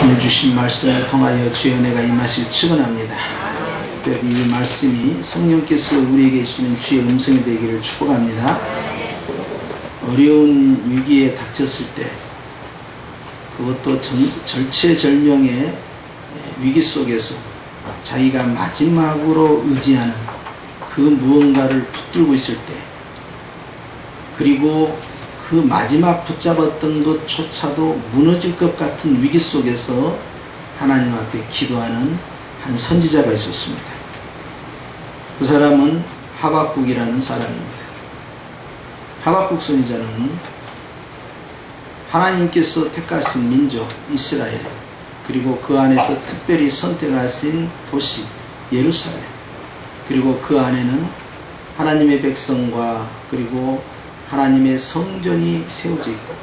오늘 주신 말씀을 통하여 주의 은혜가 임하실 축원합니다. 특별히 이 말씀이 성령께서 우리에게 주시는 주의 음성이 되기를 축복합니다. 어려운 위기에 닥쳤을 때, 그것도 절체절명의 위기 속에서 자기가 마지막으로 의지하는 그 무언가를 붙들고 있을 때, 그리고 그 마지막 붙잡았던 것조차도 무너질 것 같은 위기 속에서 하나님 앞에 기도하는 한 선지자가 있었습니다. 그 사람은 하박국이라는 사람입니다. 하박국 선지자는 하나님께서 택하신 민족 이스라엘, 그리고 그 안에서 특별히 선택하신 도시 예루살렘, 그리고 그 안에는 하나님의 백성과 그리고 하나님의 성전이 세워져 있고,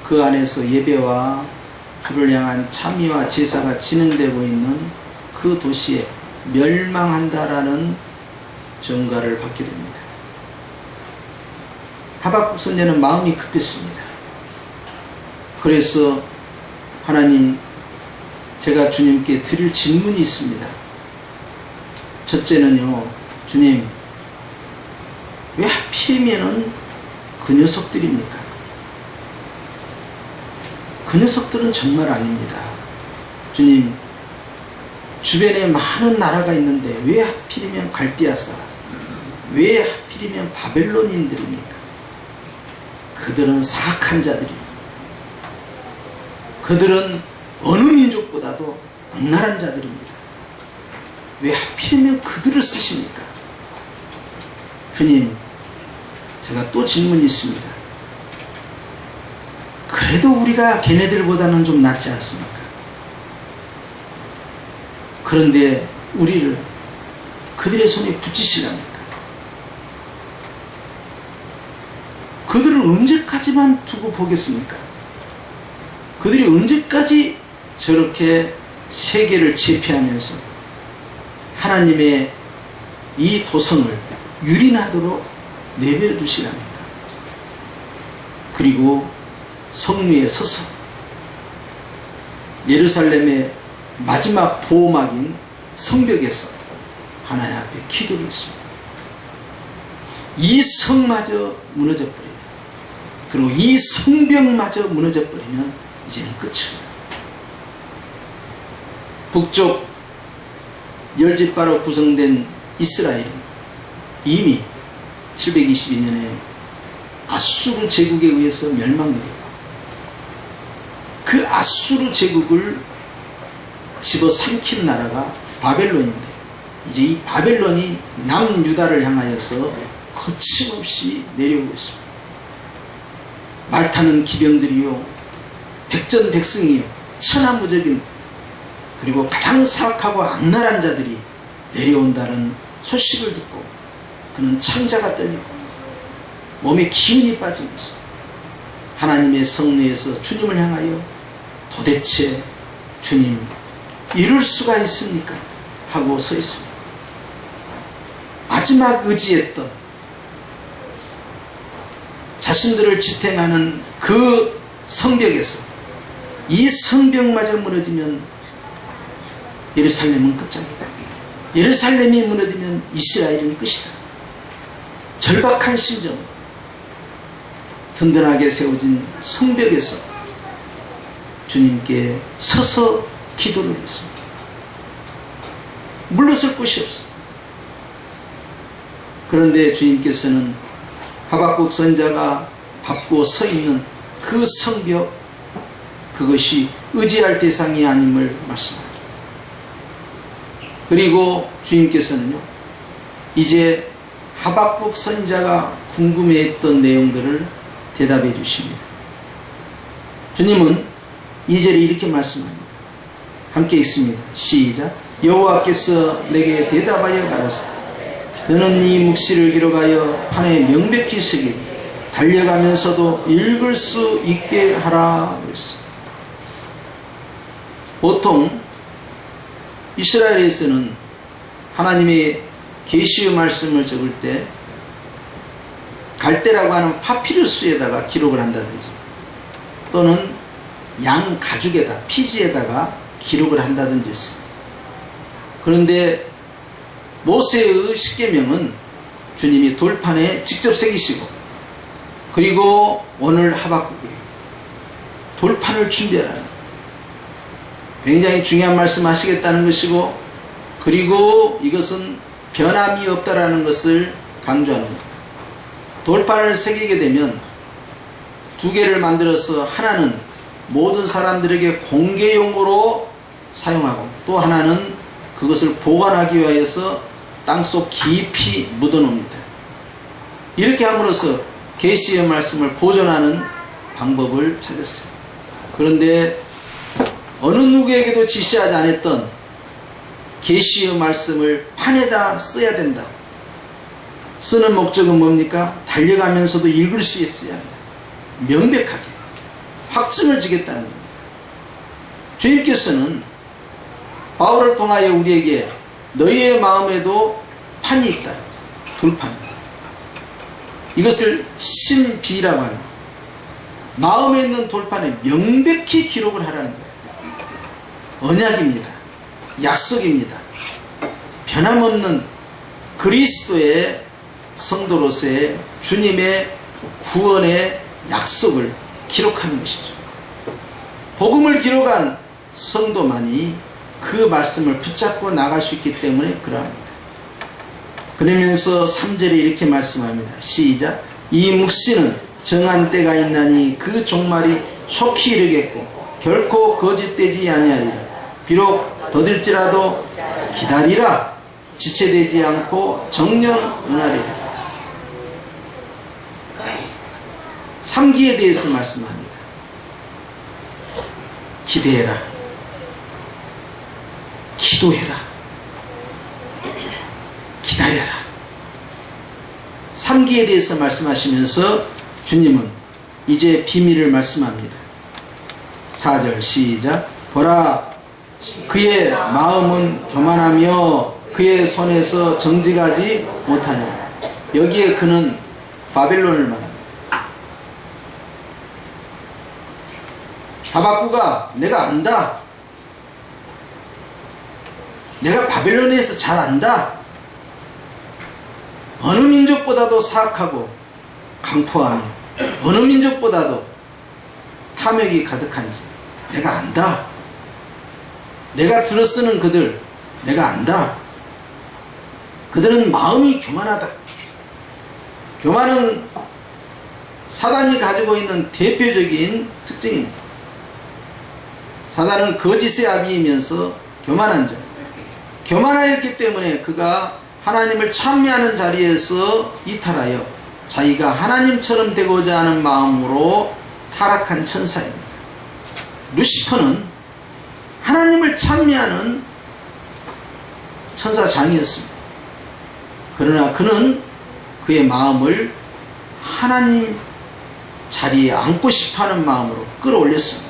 그 안에서 예배와 주를 향한 찬미와 제사가 진행되고 있는 그 도시에 멸망한다라는 전가를 받게 됩니다. 하박국 선지자는 마음이 급했습니다. 그래서 하나님, 제가 주님께 드릴 질문이 있습니다. 첫째는요, 주님, 왜 하필이면은 그 녀석들입니까? 그 녀석들은 정말 아닙니다. 주님, 주변에 많은 나라가 있는데 왜 하필이면 갈대아 사람, 왜 하필이면 바벨론인들입니까? 그들은 사악한 자들입니다. 그들은 어느 민족보다도 악랄한 자들입니다. 왜 하필이면 그들을 쓰십니까? 주님, 제가 또 질문이 있습니다. 그래도 우리가 걔네들보다는 좀 낫지 않습니까? 그런데 우리를 그들의 손에 붙이시랍니까? 그들을 언제까지만 두고 보겠습니까? 그들이 언제까지 저렇게 세계를 제패하면서 하나님의 이 도성을 유린하도록 내버려 두시랍니까? 그리고 성루에 서서 예루살렘의 마지막 보호막인 성벽에서 하나님 앞에 기도를 했습니다. 이 성마저 무너져버리면, 그리고 이 성벽마저 무너져버리면 이제는 끝입니다. 북쪽 10지파로 구성된 이스라엘은 이미 722년에 아수르 제국에 의해서 멸망이 되고, 그 아수르 제국을 집어삼킨 나라가 바벨론인데, 이제 이 바벨론이 남유다를 향하여서 거침없이 내려오고 있습니다. 말타는 기병들이요, 백전백승이요, 천하무적인, 그리고 가장 사악하고 악랄한 자들이 내려온다는 소식을 듣고 그는 창자가 떨리고 몸에 기운이 빠지면서 하나님의 성내에서 주님을 향하여 도대체 주님, 이럴 수가 있습니까? 하고 서 있습니다. 마지막 의지했던, 자신들을 지탱하는 그 성벽에서 이 성벽마저 무너지면 예루살렘은 끝장이다. 예루살렘이 무너지면 이스라엘은 끝이다. 절박한 심정, 든든하게 세워진 성벽에서 주님께 서서 기도를 했습니다. 물러설 곳이 없어. 그런데 주님께서는 하박국 선지자가 밟고 서 있는 그 성벽, 그것이 의지할 대상이 아님을 말씀합니다. 그리고 주님께서는요, 이제 하박국 선지자가 궁금해했던 내용들을 대답해 주십니다. 주님은 2절에 이렇게 말씀합니다. 함께 읽습니다. 시작. 여호와께서 내게 대답하여 가라사대 너는 네 묵시를 기록하여 판에 명백히 쓰기를 달려가면서도 읽을 수 있게 하라 그랬습니다. 보통 이스라엘에서는 하나님의 계시의 말씀을 적을 때 갈대라고 하는 파피루스에다가 기록을 한다든지, 또는 양 가죽에다 피지에다가 기록을 한다든지 했습니다. 그런데 모세의 십계명은 주님이 돌판에 직접 새기시고, 그리고 오늘 하박국에 돌판을 준비하라는, 굉장히 중요한 말씀 하시겠다는 것이고, 그리고 이것은 변함이 없다라는 것을 강조하는 것. 돌판을 새기게 되면 두 개를 만들어서 하나는 모든 사람들에게 공개용으로 사용하고, 또 하나는 그것을 보관하기 위해서 땅속 깊이 묻어놓습니다. 이렇게 함으로써 계시의 말씀을 보존하는 방법을 찾았어요. 그런데 어느 누구에게도 지시하지 않았던 계시의 말씀을 판에다 써야 된다. 쓰는 목적은 뭡니까? 달려가면서도 읽을 수 있어야 한다. 명백하게 확증을 지겠다는 겁니다. 주님께서는 바울을 통하여 우리에게 너희의 마음에도 판이 있다. 돌판. 이것을 신비라고 합니다. 마음에 있는 돌판에 명백히 기록을 하라는 거예요. 언약입니다. 약속입니다. 변함없는 그리스도의 성도로서의 주님의 구원의 약속을 기록하는 것이죠. 복음을 기록한 성도만이 그 말씀을 붙잡고 나갈 수 있기 때문에 그러합니다. 그러면서 3절에 이렇게 말씀합니다. 시작. 이 묵시는 정한 때가 있나니 그 종말이 속히 이르겠고 결코 거짓되지 아니하리라. 비록 더딜지라도 기다리라. 지체되지 않고 정령 응하리라. 3기에 대해서 말씀합니다. 기대해라. 기도해라. 기다려라. 3기에 대해서 말씀하시면서 주님은 이제 비밀을 말씀합니다. 4절 시작. 보라, 그의 마음은 교만하며 그의 손에서 정직하지 못하냐. 여기에 그는 바벨론을 말합니다. 하박국아, 내가 안다. 내가 바벨론에서 잘 안다. 어느 민족보다도 사악하고 강포하며 어느 민족보다도 탐욕이 가득한지 내가 안다. 내가 들어쓰는 그들 내가 안다. 그들은 마음이 교만하다. 교만은 사단이 가지고 있는 대표적인 특징입니다. 사단은 거짓의 아비이면서 교만한 자. 교만하였기 때문에 그가 하나님을 찬미하는 자리에서 이탈하여 자기가 하나님처럼 되고자 하는 마음으로 타락한 천사입니다. 루시퍼는 하나님을 찬미하는 천사장이었습니다. 그러나 그는 그의 마음을 하나님 자리에 앉고 싶어하는 마음으로 끌어올렸습니다.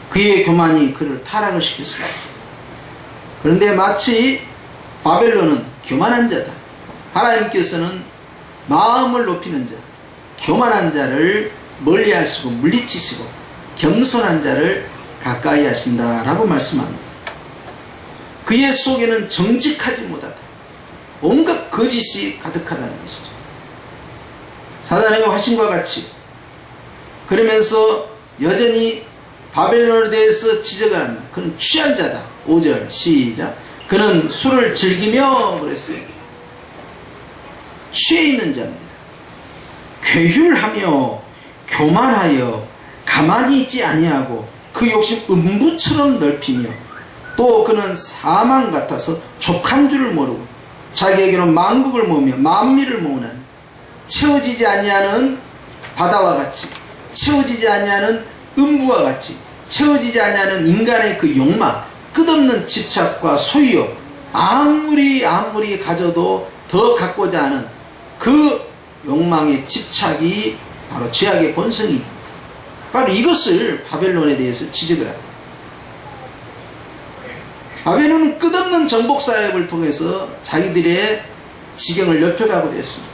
그의 교만이 그를 타락을 시켰습니다. 그런데 마치 바벨론은 교만한 자다. 하나님께서는 마음을 높이는 자, 교만한 자를 멀리 하시고 물리치시고 겸손한 자를 가까이 하신다라고 말씀합니다. 그의 속에는 정직하지 못하다. 온갖 거짓이 가득하다는 것이죠. 사단의 화신과 같이 그러면서 여전히 바벨론에 대해서 지적을 합니다. 그는 취한 자다. 5절 시작. 그는 술을 즐기며 그랬어요. 취해 있는 자입니다. 괴휼하며 교만하여 가만히 있지 아니하고 그 욕심 음부처럼 넓히며 또 그는 사망 같아서 족한 줄을 모르고 자기에게는 만국을 모으며 만미를 모으는 채워지지 아니하는 바다와 같이 채워지지 아니하는 음부와 같이 채워지지 아니하는 인간의 그 욕망, 끝없는 집착과 소유욕, 아무리 가져도 더 갖고자 하는 그 욕망의 집착이 바로 죄악의 본성입니다. 바로 이것을 바벨론에 대해서 지적을 합니다. 바벨론은 끝없는 정복사역을 통해서 자기들의 지경을 넓혀가고자 했습니다.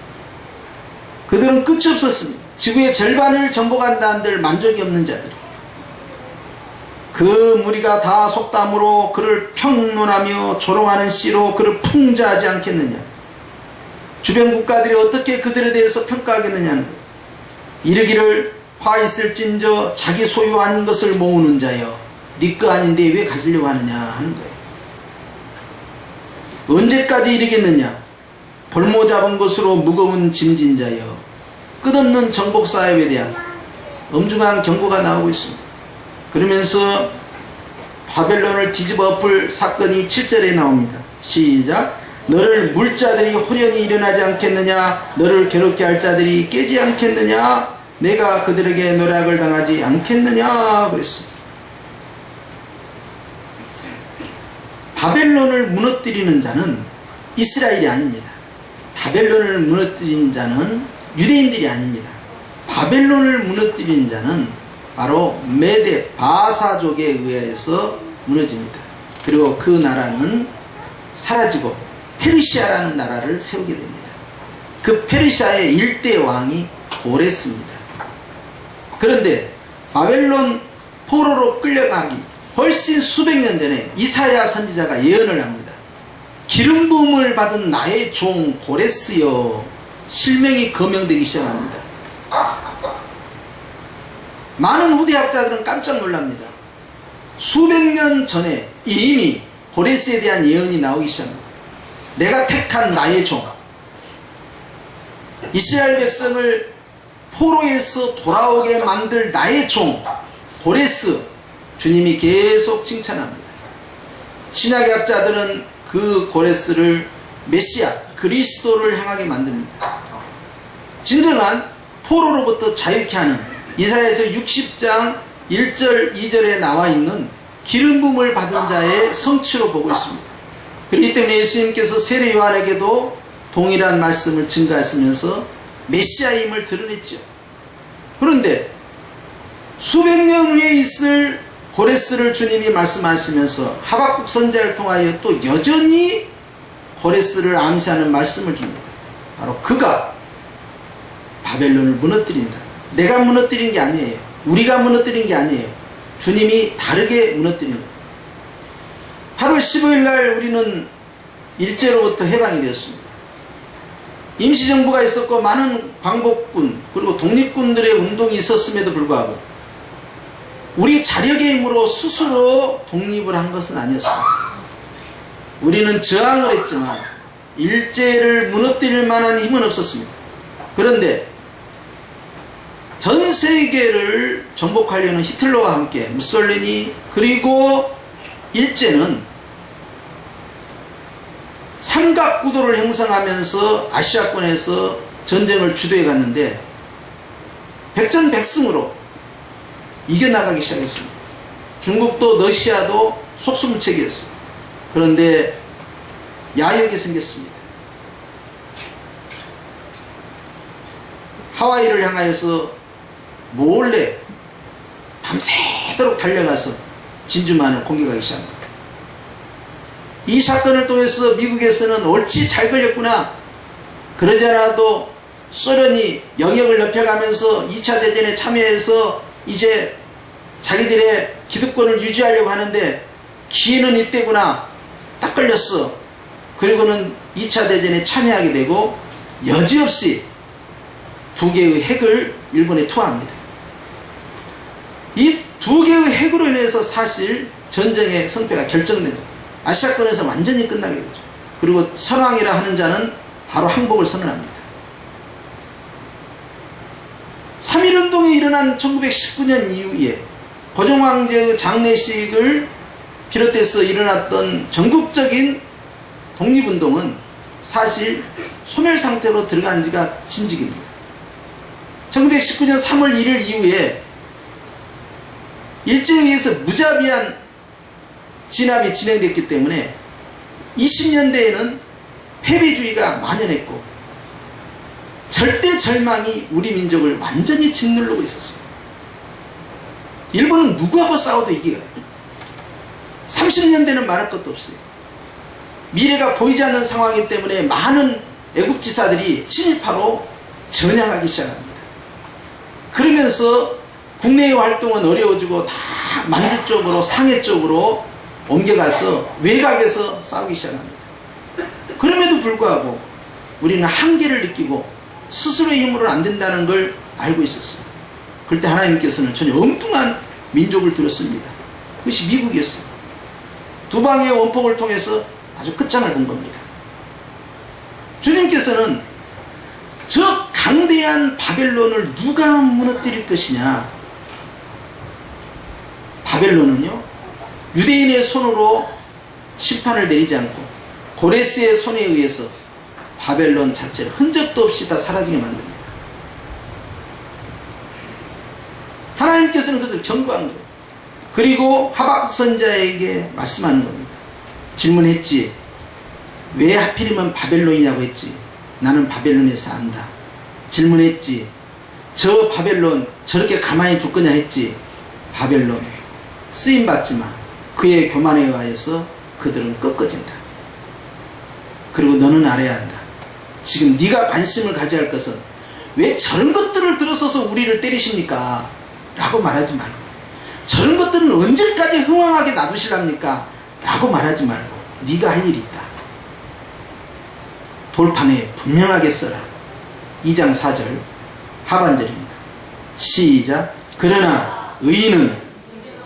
그들은 끝이 없었습니다. 지구의 절반을 정복한다 한들 만족이 없는 자들. 그 무리가 다 속담으로 그를 평론하며 조롱하는 씨로 그를 풍자하지 않겠느냐. 주변 국가들이 어떻게 그들에 대해서 평가하겠느냐는 거예요. 이르기를 화 있을진저 자기 소유 아닌 것을 모으는 자여 네 거 아닌데 왜 가지려고 하느냐 하는 거예요. 언제까지 이르겠느냐. 볼모 잡은 것으로 무거운 짐진 자여. 끝없는 정복사업에 대한 엄중한 경고가 나오고 있습니다. 그러면서 바벨론을 뒤집어 엎을 사건이 7절에 나옵니다. 시작. 너를 물 자들이 호련히 일어나지 않겠느냐. 너를 괴롭게 할 자들이 깨지 않겠느냐. 내가 그들에게 노략을 당하지 않겠느냐 그랬습니다. 바벨론을 무너뜨리는 자는 이스라엘이 아닙니다. 바벨론을 무너뜨린 자는 유대인들이 아닙니다. 바벨론을 무너뜨린 자는 바로 메데 바사족에 의해서 무너집니다. 그리고 그 나라는 사라지고 페르시아라는 나라를 세우게 됩니다. 그 페르시아의 일대 왕이 고레스입니다. 그런데 바벨론 포로로 끌려가기 훨씬 수백 년 전에 이사야 선지자가 예언을 합니다. 기름 부음을 받은 나의 종 고레스여 실명이 거명되기 시작합니다. 많은 후대학자들은 깜짝 놀랍니다. 수백 년 전에 이미 고레스에 대한 예언이 나오기 시작합니다. 내가 택한 나의 종, 이스라엘 백성을 포로에서 돌아오게 만들 나의 종 고레스, 주님이 계속 칭찬합니다. 신약의 학자들은 그 고레스를 메시아 그리스도를 향하게 만듭니다. 진정한 포로로부터 자유케 하는 이사야에서 60장 1절 2절에 나와 있는 기름 부음을 받은 자의 성취로 보고 있습니다. 그렇기 때문에 예수님께서 세례 요한에게도 동일한 말씀을 증가하시면서 메시아임을 드러냈죠. 그런데 수백 년 후에 있을 고레스를 주님이 말씀하시면서 하박국 선지자를 통하여 또 여전히 고레스를 암시하는 말씀을 줍니다. 바로 그가 바벨론을 무너뜨린다. 내가 무너뜨린 게 아니에요. 우리가 무너뜨린 게 아니에요. 주님이 다르게 무너뜨린 거예요. 8월 15일 날 우리는 일제로부터 해방이 되었습니다. 임시정부가 있었고 많은 광복군 그리고 독립군들의 운동이 있었음에도 불구하고 우리 자력의 힘으로 스스로 독립을 한 것은 아니었습니다. 우리는 저항을 했지만 일제를 무너뜨릴 만한 힘은 없었습니다. 그런데 전 세계를 정복하려는 히틀러와 함께 무솔리니 그리고 일제는 삼각구도를 형성하면서 아시아권에서 전쟁을 주도해 갔는데 백전백승으로 이겨나가기 시작했습니다. 중국도 러시아도 속수무책이었어요. 그런데 야욕이 생겼습니다. 하와이를 향하여서 몰래 밤새도록 달려가서 진주만을 공격하기 시작합니다. 이 사건을 통해서 미국에서는 옳지 잘 걸렸구나. 그러지 않아도 소련이 영역을 넓혀가면서 2차 대전에 참여해서 이제 자기들의 기득권을 유지하려고 하는데 기회는 이때구나. 딱 걸렸어. 그리고는 2차 대전에 참여하게 되고 여지없이 두 개의 핵을 일본에 투하합니다. 이 두 개의 핵으로 인해서 사실 전쟁의 성패가 결정된 거예요. 아시아권에서 완전히 끝나게 되죠. 그리고 선왕이라 하는 자는 바로 항복을 선언합니다. 3.1운동이 일어난 1919년 이후에 고종황제의 장례식을 비롯해서 일어났던 전국적인 독립운동은 사실 소멸상태로 들어간 지가 진즉입니다. 1919년 3월 1일 이후에 일제에 의해서 무자비한 진압이 진행됐기 때문에 20년대에는 패배주의가 만연했고 절대 절망이 우리 민족을 완전히 짓누르고 있었습니다. 일본은 누구하고 싸워도 이겨요. 30년대는 말할 것도 없어요. 미래가 보이지 않는 상황이기 때문에 많은 애국지사들이 친일파로 전향하기 시작합니다. 그러면서 국내의 활동은 어려워지고 다 만주적으로 상해 쪽으로 옮겨가서 외곽에서 싸우기 시작합니다. 그럼에도 불구하고 우리는 한계를 느끼고 스스로의 힘으로는 안 된다는 걸 알고 있었어요. 그럴 때 하나님께서는 전혀 엉뚱한 민족을 들었습니다. 그것이 미국이었어요. 두 방의 원폭을 통해서 아주 끝장을 본 겁니다. 주님께서는 저 강대한 바벨론을 누가 무너뜨릴 것이냐. 바벨론은요, 유대인의 손으로 심판을 내리지 않고 고레스의 손에 의해서 바벨론 자체를 흔적도 없이 다 사라지게 만듭니다. 하나님께서는 그것을 경고한 거예요. 그리고 하박국 선지자에게 말씀하는 겁니다. 질문했지. 왜 하필이면 바벨론이냐고 했지. 나는 바벨론에서 안다. 질문했지. 저 바벨론 저렇게 가만히 둘 거냐 했지. 바벨론 쓰임받지만 그의 교만에 의하여서 그들은 꺾어진다. 그리고 너는 알아야 한다. 지금 네가 관심을 가져야 할 것은 왜 저런 것들을 들어서서 우리를 때리십니까? 라고 말하지 말고, 저런 것들은 언제까지 흥황하게 놔두실랍니까? 라고 말하지 말고 네가 할 일이 있다. 돌판에 분명하게 써라. 2장 4절 하반절입니다. 시작. 그러나 의인은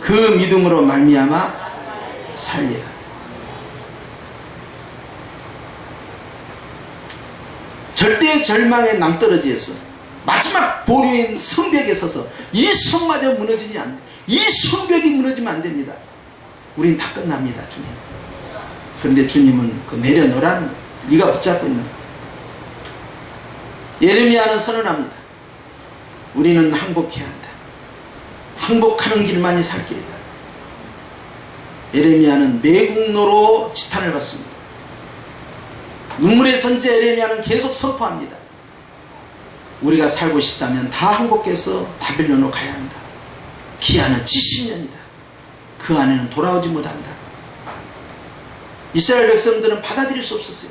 그 믿음으로 말미암아 살리라. 절대 절망의 낭떠러지에서 마지막 보류인 성벽에 서서 이 성마저 무너지지 않는다. 이 성벽이 무너지면 안 됩니다. 우린 다 끝납니다, 주님. 그런데 주님은 그 내려놓으라는 거예요. 네가 붙잡고 있는 거예요. 예레미야는 선언합니다. 우리는 항복해야 한다. 항복하는 길만이 살 길이다. 예레미야는 매국노로 지탄을 받습니다. 눈물의 선지자 예레미야는 계속 선포합니다. 우리가 살고 싶다면 다 항복해서 바벨론으로 가야 한다. 기한은 70년이다. 그 안에는 돌아오지 못한다. 이스라엘 백성들은 받아들일 수 없었어요.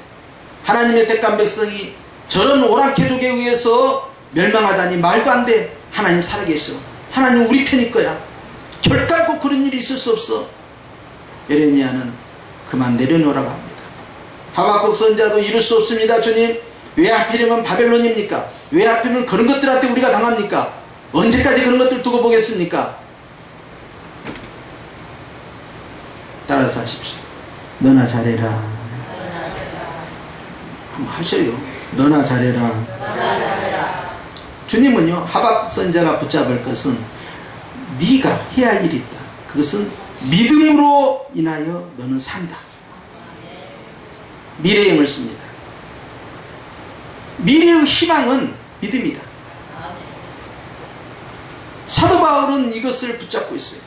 하나님의 택한 백성이 저런 오랑캐족에 의해서 멸망하다니 말도 안 돼. 하나님 살아계셔. 하나님 우리 편일 거야. 결단코 그런 일이 있을 수 없어. 예레미야는 그만 내려놓으라고 합니다. 하박국 선지자도 이룰 수 없습니다. 주님, 왜 하필이면 바벨론입니까? 왜 하필이면 그런 것들한테 우리가 당합니까? 언제까지 그런 것들 두고 보겠습니까? 따라서 하십시오. 너나 잘해라. 한번 하셔요. 너나 잘해라. 주님은요, 하박국 선지자가 붙잡을 것은 네가 해야 할 일이 있다. 그것은 믿음으로 인하여 너는 산다. 미래의 힘을 씁니다. 미래의 희망은 믿음이다. 사도 바울은 이것을 붙잡고 있어요.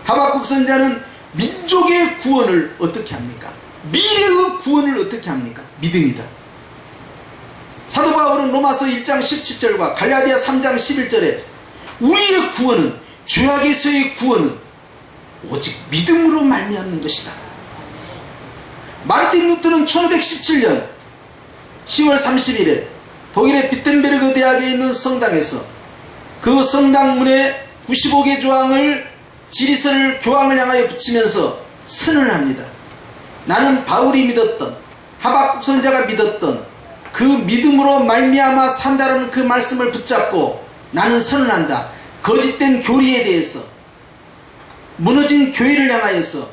하박국 선지자는 민족의 구원을 어떻게 합니까? 미래의 구원을 어떻게 합니까? 믿음이다. 사도 바울은 로마서 1장 17절과 갈라디아 3장 11절에 우리의 구원은, 죄악에서의 구원은 오직 믿음으로 말미암는 것이다. 마르틴 루터는 1517년 10월 30일에 독일의 비텐베르그 대학에 있는 성당에서 그 성당문에 95개 조항을 지리선을 교황을 향하여 붙이면서 선언을 합니다. 나는 바울이 믿었던, 하박국 선지자가 믿었던 그 믿음으로 말미암아 산다라는 그 말씀을 붙잡고 나는 선언한다. 거짓된 교리에 대해서, 무너진 교회를 향하여서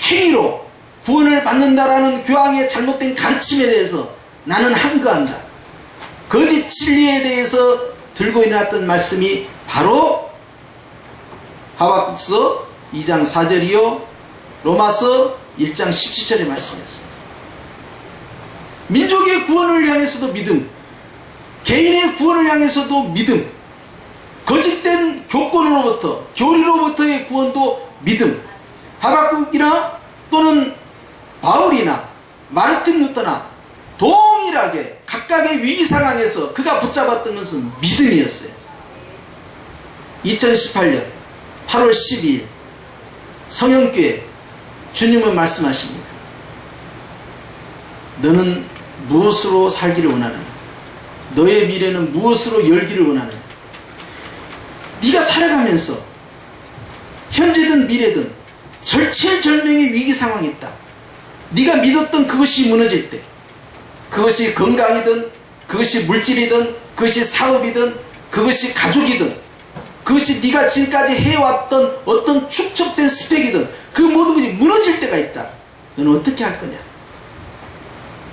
행위로 구원을 받는다라는 교황의 잘못된 가르침에 대해서 나는 항거한다. 거짓 진리에 대해서 들고 일어났던 말씀이 바로 하박국서 2장 4절이요 로마서 1장 17절의 말씀이었습니다. 민족의 구원을 향해서도 믿음, 개인의 구원을 향해서도 믿음, 거짓된 교권으로부터, 교리로부터의 구원도 믿음. 하박국이나 또는 바울이나 마르틴 루터나 동일하게 각각의 위기 상황에서 그가 붙잡았던 것은 믿음이었어요. 2018년 8월 12일 성형교회 주님은 말씀하십니다. 너는 무엇으로 살기를 원하느냐? 너의 미래는 무엇으로 열기를 원하느냐? 네가 살아가면서 현재든 미래든 절체절명의 위기 상황이 있다. 네가 믿었던 그것이 무너질 때, 그것이 건강이든 그것이 물질이든 그것이 사업이든 그것이 가족이든 그것이 네가 지금까지 해왔던 어떤 축적된 스펙이든 그 모든 것이 무너질 때가 있다. 너는 어떻게 할 거냐?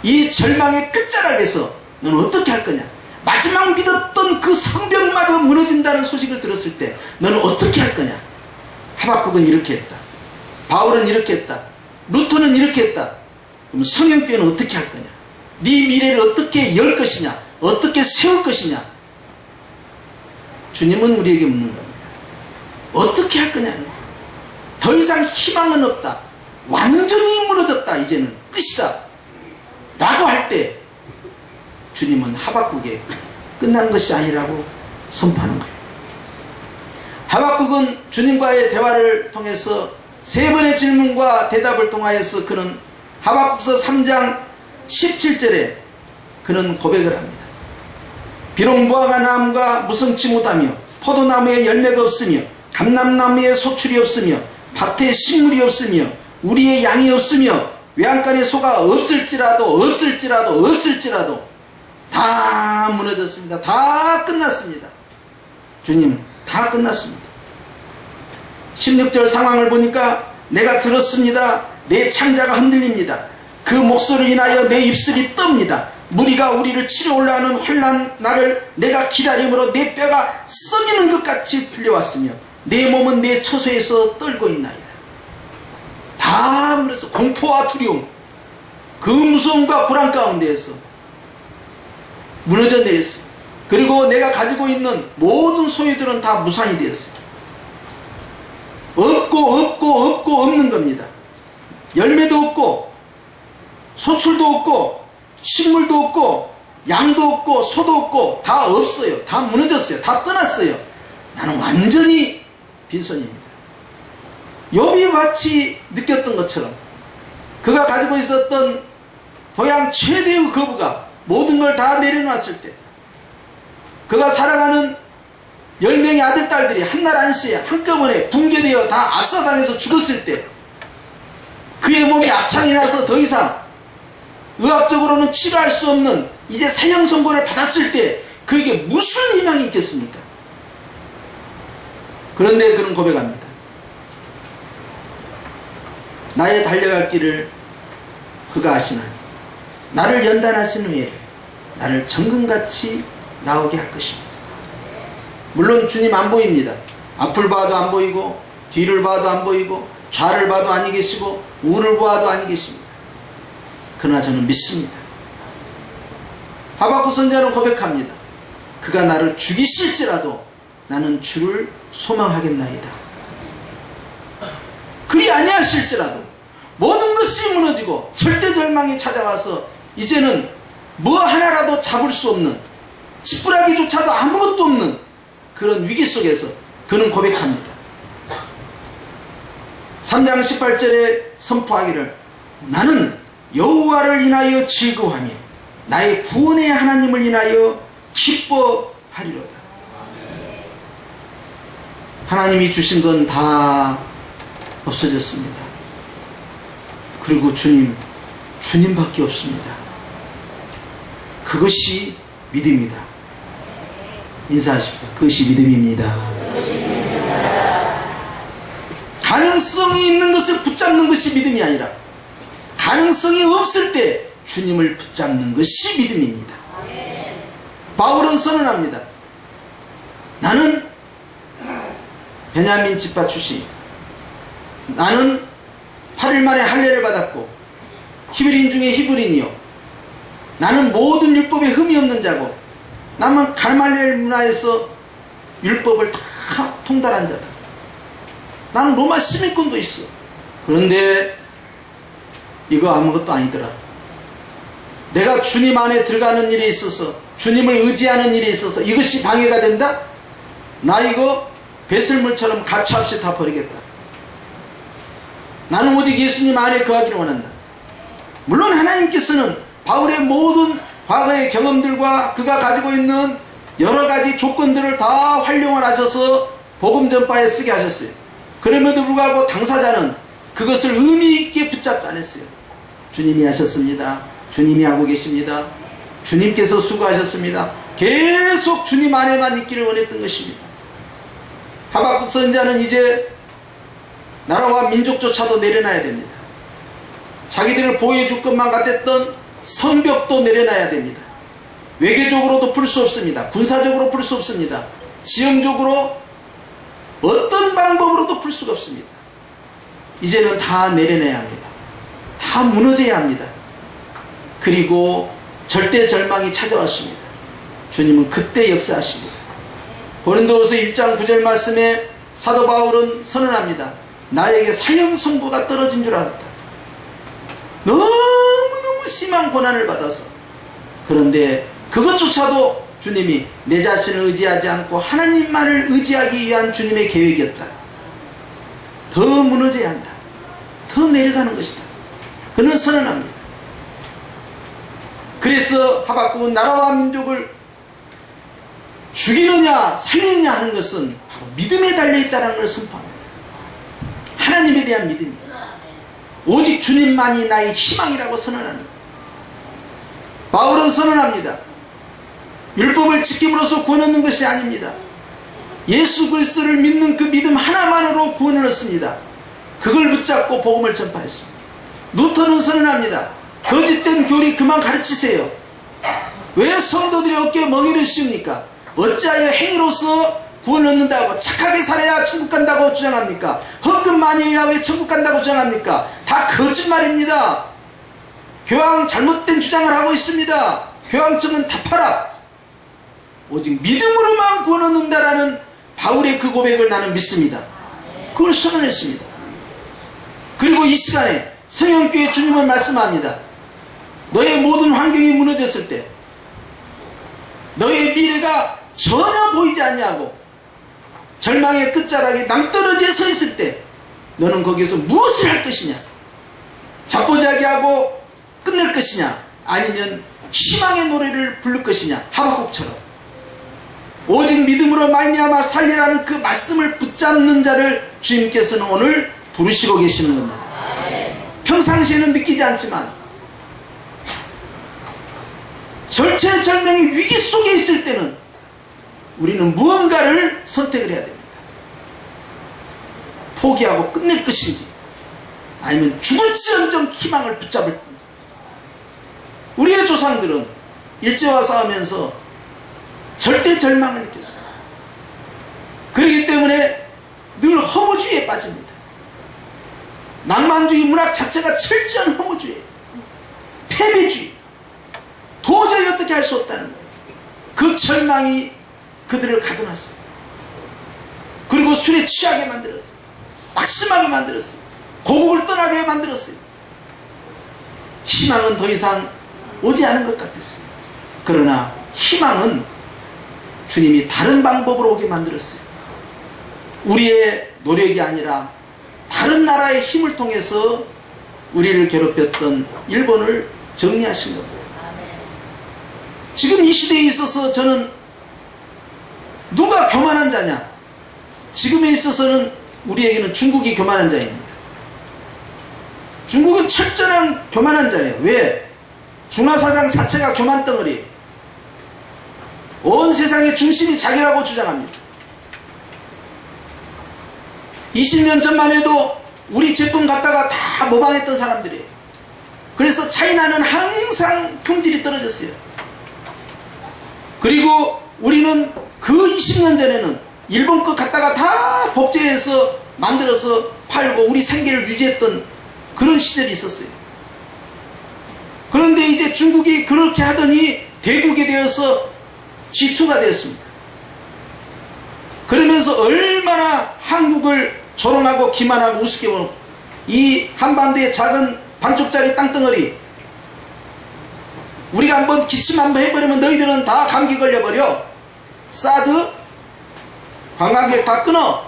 이 절망의 끝자락에서 너는 어떻게 할 거냐? 마지막 믿었던 그 성벽마저 무너진다는 소식을 들었을 때 너는 어떻게 할 거냐? 하박국은 이렇게 했다. 바울은 이렇게 했다. 루터는 이렇게 했다. 그럼 성경교회는 어떻게 할 거냐? 네 미래를 어떻게 열 것이냐? 어떻게 세울 것이냐? 주님은 우리에게 묻는 겁니다. 어떻게 할 거냐? 더 이상 희망은 없다. 완전히 무너졌다. 이제는 끝이다. 라고 할 때 주님은 하박국에 끝난 것이 아니라고 선포하는 거예요. 하박국은 주님과의 대화를 통해서 세 번의 질문과 대답을 통하여서 그는 하박국서 3장 17절에 그는 고백을 합니다. 비록 무화과 나무가 무성치 못하며 포도나무에 열매가 없으며 감람나무에 소출이 없으며 밭에 식물이 없으며 우리의 양이 없으며 외양간에 소가 없을지라도 다 무너졌습니다. 다 끝났습니다. 주님, 다 끝났습니다. 16절 상황을 보니까 내가 들었습니다. 내 창자가 흔들립니다. 그 목소리를 인하여 내 입술이 떱니다. 무리가 우리를 치러 올라오는 환난 날을 내가 기다림으로 내 뼈가 썩이는 것 같이 풀려왔으며 내 몸은 내 처소에서 떨고 있나이다. 다 무너져 공포와 두려움, 그 무서움과 불안 가운데에서 무너져 내렸어. 그리고 내가 가지고 있는 모든 소유들은 다 무산이 되었어. 없고 없는 겁니다. 열매도 없고 소출도 없고 식물도 없고 양도 없고 소도 없고 다 없어요. 다 무너졌어요. 다 떠났어요. 나는 완전히 빈손입니다. 욥이 마치 느꼈던 것처럼 그가 가지고 있었던 도양 최대의 거부가 모든 걸 다 내려놨을 때, 그가 살아가는 10명의 아들, 딸들이 한날 안시에 한꺼번에 붕괴되어 다 압사당해서 죽었을 때, 그의 몸이 악창이 나서 더 이상 의학적으로는 치료할 수 없는 이제 사형 선고를 받았을 때 그에게 무슨 희망이 있겠습니까? 그런데 그는 고백합니다. 나의 달려갈 길을 그가 아시나니 나를 연단하신 후에 나를 정금같이 나오게 할 것입니다. 물론 주님 안 보입니다. 앞을 봐도 안 보이고 뒤를 봐도 안 보이고 좌를 봐도 아니 계시고 우를 보아도 아니 계십니다. 그러나 저는 믿습니다. 하박국 선지자는 고백합니다. 그가 나를 죽이실지라도 나는 주를 소망하겠나이다. 그리 아니하실지라도 모든 것이 무너지고 절대절망이 찾아와서 이제는 뭐 하나라도 잡을 수 없는, 지푸라기조차도 아무것도 없는 그런 위기 속에서 그는 고백합니다. 3장 18절에 선포하기를 나는 여호와를 인하여 즐거워하며 나의 구원의 하나님을 인하여 기뻐하리로다. 하나님이 주신 건 다 없어졌습니다. 그리고 주님밖에 없습니다. 그것이 믿음이다. 인사하십시다. 그것이 믿음입니다. 가능성이 있는 것을 붙잡는 것이 믿음이 아니라 가능성이 없을 때 주님을 붙잡는 것이 믿음입니다. 바울은 선언합니다. 나는 베냐민 지파 출신이다. 나는 8일 만에 할례를 받았고 히브리인 중에 히브리인이요. 나는 모든 율법에 흠이 없는 자고 나는 갈말리엘 문화에서 율법을 다 통달한 자다. 나는 로마 시민권도 있어. 그런데 이거 아무것도 아니더라. 내가 주님 안에 들어가는 일에 있어서, 주님을 의지하는 일에 있어서 이것이 방해가 된다? 나 이거 배설물처럼 가차없이 다 버리겠다. 나는 오직 예수님 안에 거하기를 원한다. 물론 하나님께서는 바울의 모든 과거의 경험들과 그가 가지고 있는 여러 가지 조건들을 다 활용을 하셔서 복음 전파에 쓰게 하셨어요. 그럼에도 불구하고 당사자는 그것을 의미 있게 붙잡지 않았어요. 주님이 하셨습니다. 주님이 하고 계십니다. 주님께서 수고하셨습니다. 계속 주님 안에만 있기를 원했던 것입니다. 하박국 선지자는 이제 나라와 민족조차도 내려놔야 됩니다. 자기들을 보호해줄 것만 같았던 성벽도 내려놔야 됩니다. 외교적으로도 풀 수 없습니다. 군사적으로 풀 수 없습니다. 지형적으로 어떤 방법으로도 풀 수가 없습니다. 이제는 다 내려내야 합니다. 다 무너져야 합니다. 그리고 절대 절망이 찾아왔습니다. 주님은 그때 역사하십니다. 고린도후서 1장 9절 말씀에 사도 바울은 선언합니다. 나에게 사형 선고가 떨어진 줄 알았다. 너무너무 심한 고난을 받아서. 그런데 그것조차도 주님이 내 자신을 의지하지 않고 하나님만을 의지하기 위한 주님의 계획이었다. 더 무너져야 한다. 더 내려가는 것이다. 그는 선언합니다. 그래서 하박국은 나라와 민족을 죽이느냐 살리느냐 하는 것은 바로 믿음에 달려있다는 걸 선포합니다. 하나님에 대한 믿음입니다. 오직 주님만이 나의 희망이라고 선언하는 거예요. 바울은 선언합니다. 율법을 지킴으로써 구원 얻는 것이 아닙니다. 예수 그리스도를 믿는 그 믿음 하나만으로 구원을 얻습니다. 그걸 붙잡고 복음을 전파했습니다. 루터는 선언합니다. 거짓된 교리 그만 가르치세요. 왜 성도들의 어깨에 멍에를 씌웁니까? 어찌하여 행위로서 구원 얻는다고 착하게 살아야 천국 간다고 주장합니까? 헌금 많이 해야 왜 천국 간다고 주장합니까? 다 거짓말입니다. 교황 잘못된 주장을 하고 있습니다. 교황청은 답하라. 오직 믿음으로만 구원 얻는다라는 바울의 그 고백을 나는 믿습니다. 그걸 선언했습니다. 그리고 이 시간에 성령교회 주님은 말씀합니다. 너의 모든 환경이 무너졌을 때, 너의 미래가 전혀 보이지 않냐고 절망의 끝자락에 낭떠러지에 서 있을 때 너는 거기서 무엇을 할 것이냐? 자포자기하고 끝낼 것이냐? 아니면 희망의 노래를 부를 것이냐? 하박국처럼 오직 믿음으로 말미암아 살리라는 그 말씀을 붙잡는 자를 주님께서는 오늘 부르시고 계시는 겁니다. 평상시에는 느끼지 않지만 절체절명의 위기 속에 있을 때는 우리는 무언가를 선택을 해야 됩니다. 포기하고 끝낼 것인지 아니면 죽을지언정 희망을 붙잡을 건지. 우리의 조상들은 일제와 싸우면서 절대 절망을 느꼈어요. 그렇기 때문에 늘 허무주의에 빠집니다. 낭만주의 문학 자체가 철저한 허무주의, 패배주의. 도저히 어떻게 할 수 없다는 거예요. 그 절망이 그들을 가둬놨어요. 그리고 술에 취하게 만들었어요. 막심하게 만들었어요. 고국을 떠나게 만들었어요. 희망은 더 이상 오지 않은 것 같았어요. 그러나 희망은 주님이 다른 방법으로 오게 만들었어요. 우리의 노력이 아니라 다른 나라의 힘을 통해서 우리를 괴롭혔던 일본을 정리하신 겁니다. 지금 이 시대에 있어서 저는 누가 교만한 자냐? 지금에 있어서는 우리에게는 중국이 교만한 자입니다. 중국은 철저한 교만한 자예요. 왜? 중화사상 자체가 교만덩어리예요. 온 세상의 중심이 자기라고 주장합니다. 20년 전만 해도 우리 제품 갖다가 다 모방했던 사람들이에요. 그래서 차이나는 항상 품질이 떨어졌어요. 그리고 우리는 그 20년 전에는 일본 거 갖다가 다 복제해서 만들어서 팔고 우리 생계를 유지했던 그런 시절이 있었어요. 그런데 이제 중국이 그렇게 하더니 대국이 되어서 G2가 되었습니다. 그러면서 얼마나 한국을 조롱하고 기만하고 우습게 보는 이 한반도의 작은 반쪽짜리 땅덩어리, 우리가 한번 기침 한번 해버리면 너희들은 다 감기 걸려버려. 사드 관광객 다 끊어.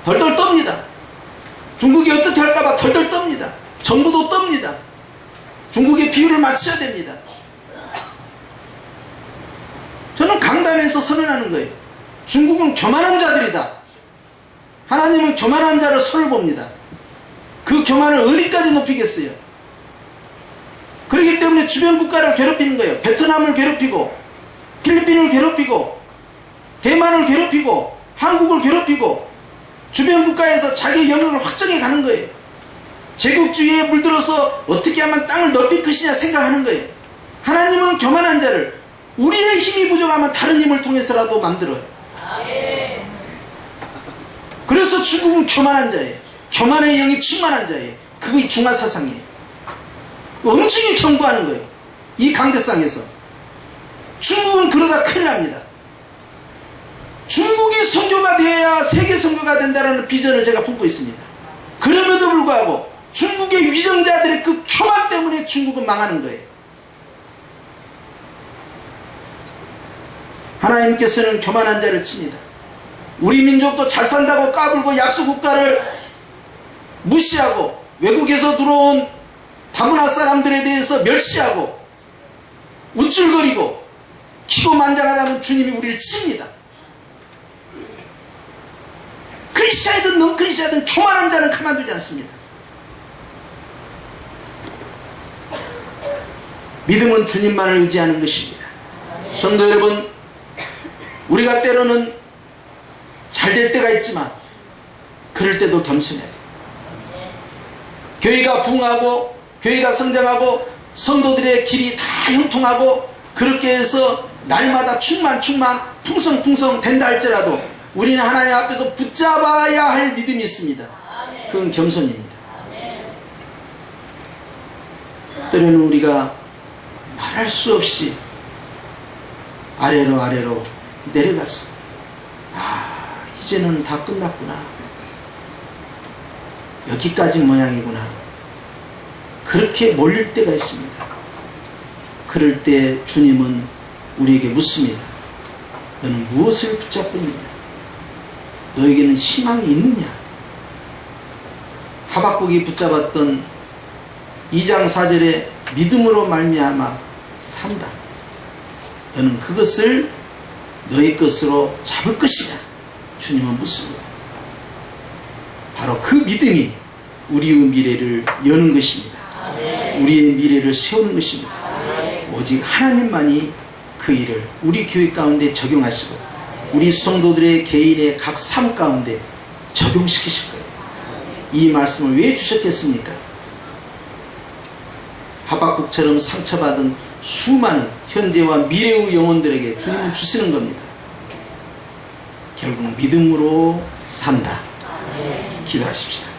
덜덜 떱니다. 중국이 어떻게 할까봐 덜덜 떱니다. 정부도 떱니다. 중국의 비율을 맞춰야 됩니다. 저는 강단에서 선언하는 거예요. 중국은 교만한 자들이다. 하나님은 교만한 자를 손을 봅니다. 그 교만을 어디까지 높이겠어요? 그렇기 때문에 주변 국가를 괴롭히는 거예요. 베트남을 괴롭히고, 필리핀을 괴롭히고, 대만을 괴롭히고, 한국을 괴롭히고, 주변 국가에서 자기 영역을 확정해 가는 거예요. 제국주의에 물들어서 어떻게 하면 땅을 넓힐 것이냐 생각하는 거예요. 하나님은 교만한 자를, 우리의 힘이 부족하면 다른 힘을 통해서라도 만들어요. 그래서 중국은 교만한 자예요. 교만의 영이 충만한 자예요. 그게 중화사상이에요. 엄청나게 경고하는 거예요. 이 강대상에서. 중국은 그러다 큰일 납니다. 중국이 선교가 되어야 세계 선교가 된다는 비전을 제가 품고 있습니다. 그럼에도 불구하고 중국의 위정자들의 그 교만 때문에 중국은 망하는 거예요. 하나님께서는 교만한 자를 칩니다. 우리 민족도 잘 산다고 까불고 약소국가를 무시하고 외국에서 들어온 다문화 사람들에 대해서 멸시하고 우쭐거리고 기고만장하다면 주님이 우리를 칩니다. 크리스찬이든 넌 크리스찬이든 교만한 자는 가만두지 않습니다. 믿음은 주님만을 의지하는 것입니다. 성도 여러분, 우리가 때로는 잘 될 때가 있지만 그럴 때도 겸손해야 돼요. 교회가 부흥하고 교회가 성장하고 성도들의 길이 다 형통하고 그렇게 해서 날마다 충만 풍성 된다 할지라도 우리는 하나님 앞에서 붙잡아야 할 믿음이 있습니다. 그건 겸손입니다. 때로는 우리가 말할 수 없이 아래로 내려갔어. 이제는 다 끝났구나. 여기까지 모양이구나. 그렇게 몰릴 때가 있습니다. 그럴 때 주님은 우리에게 묻습니다. 너는 무엇을 붙잡고 있느냐? 너에게는 희망이 있느냐? 하박국이 붙잡았던 2장 4절에 믿음으로 말미암아 산다. 너는 그것을 너의 것으로 잡을 것이냐? 주님은 묻습니다. 바로 그 믿음이 우리의 미래를 여는 것입니다. 우리의 미래를 세우는 것입니다. 오직 하나님만이 그 일을 우리 교회 가운데 적용하시고 우리 성도들의 개인의 각 삶 가운데 적용시키실 거예요. 이 말씀을 왜 주셨겠습니까? 하박국처럼 상처받은 수많은 현재와 미래의 영혼들에게 주님은 주시는 겁니다. 결국 믿음으로 산다. 기도하십시다.